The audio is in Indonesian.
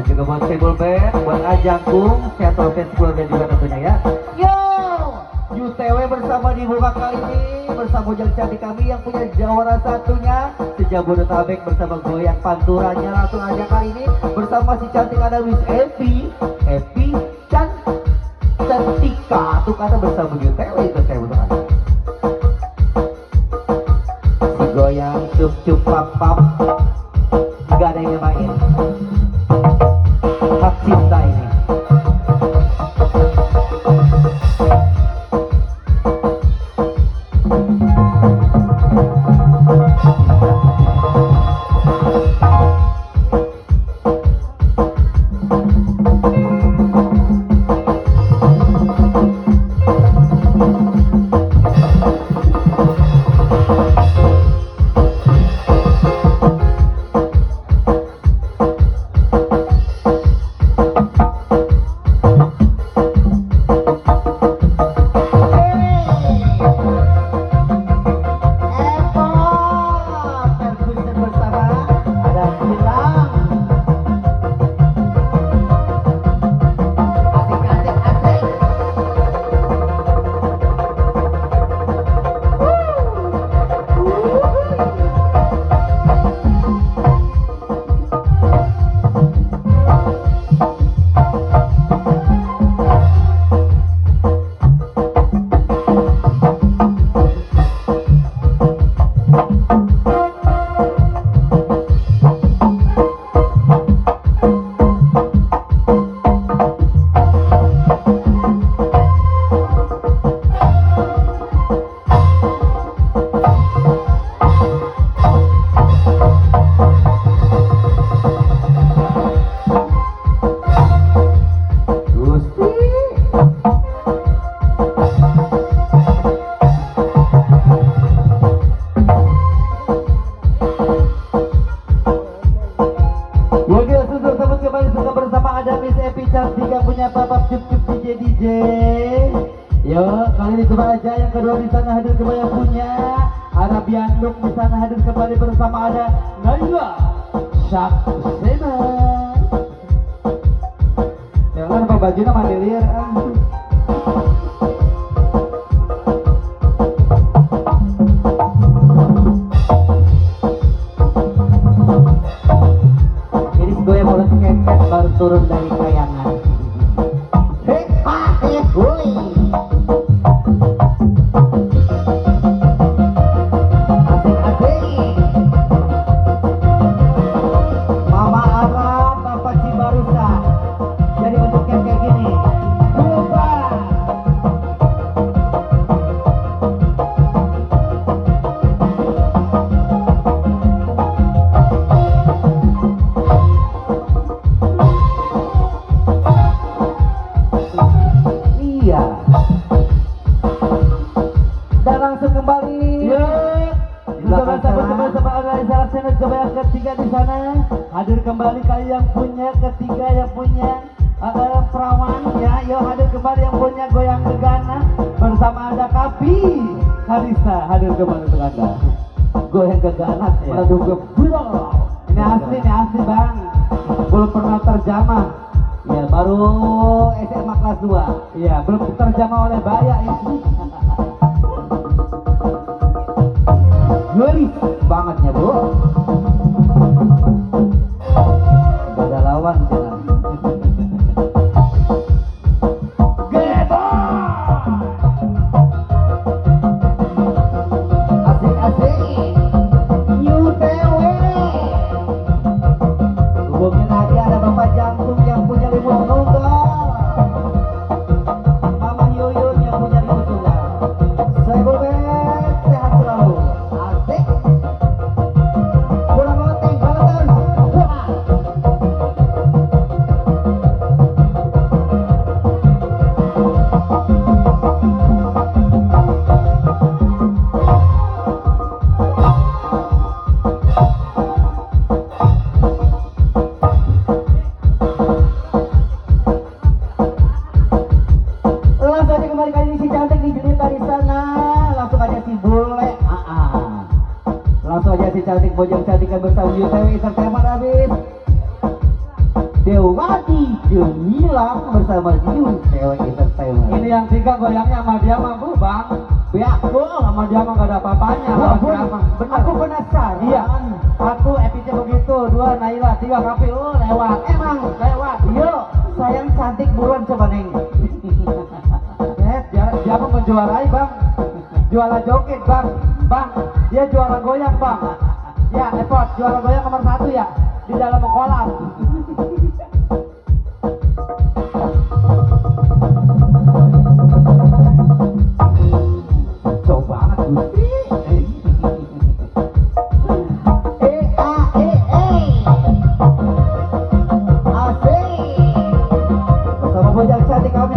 Dan juga buat Cebol Band, buat Ajangkung, Seattle Fans Club dan juga tentunya ya. Yo, UTW bersama di buka kali ini bersama Ujang Cantik kami yang punya jawara satunya Sejabodetabek bersama goyang panturanya langsung aja kali ini bersama si cantik ada Miss Epi Cantika tuh kata bersama UTW itu saya butuh si goyang cup cup pap pap gak ada yang main hak cinta ini. Yo, kali ini coba aja yang kedua di sana hadir kembali yang punya Arabian Look di sana hadir kembali bersama ada Naila Saksena. Ya kan apa bajunya mandilir. Ini gue yang mulai ngepet baru turun dari kayangan. Ketiga di sana hadir kembali kali yang punya ketiga yang punya perawan ya, yuk hadir kembali yang punya goyang gegana bersama ada Kapi Karisa hadir kembali untuk anda goyang gegana ya. Ini asli bang, belum pernah terjamah ya, baru SMA kelas 2 ya, belum terjamah oleh Baya ini. Gelis bangetnya bu. Gak ada lawan jalan. Asik-asik UTW. Hubungin lagi ada Bapak Jantung yang punya limus tunggal, Mama Yuyun yang punya limus tunggal. Saya boleh sehat selalu. Asik. Bola melenteng, balapan. Wah. Dewati Gemilang bersama Yun Cewek Entertainment. Ini yang 3 goyangnya sama dia mah bu bang. Beako Sama dia mah gak ada apa-apanya. Wah, Sama dia mah. Bener. aku penasaran. Iya. 1 FIC begitu, 2 Naila, 3 Kapi. Oh lewat. Emang lewat. Yuk, sayang cantik buruan coba neng. Dia mah menjuarai bang. Juara joget bang. Bang, dia juara goyang bang. Ya, Epot, juara goyang nomor 1 ya. Di dalam kolam. Coba banget Gusti. Asik. Bersama bojang cantik kami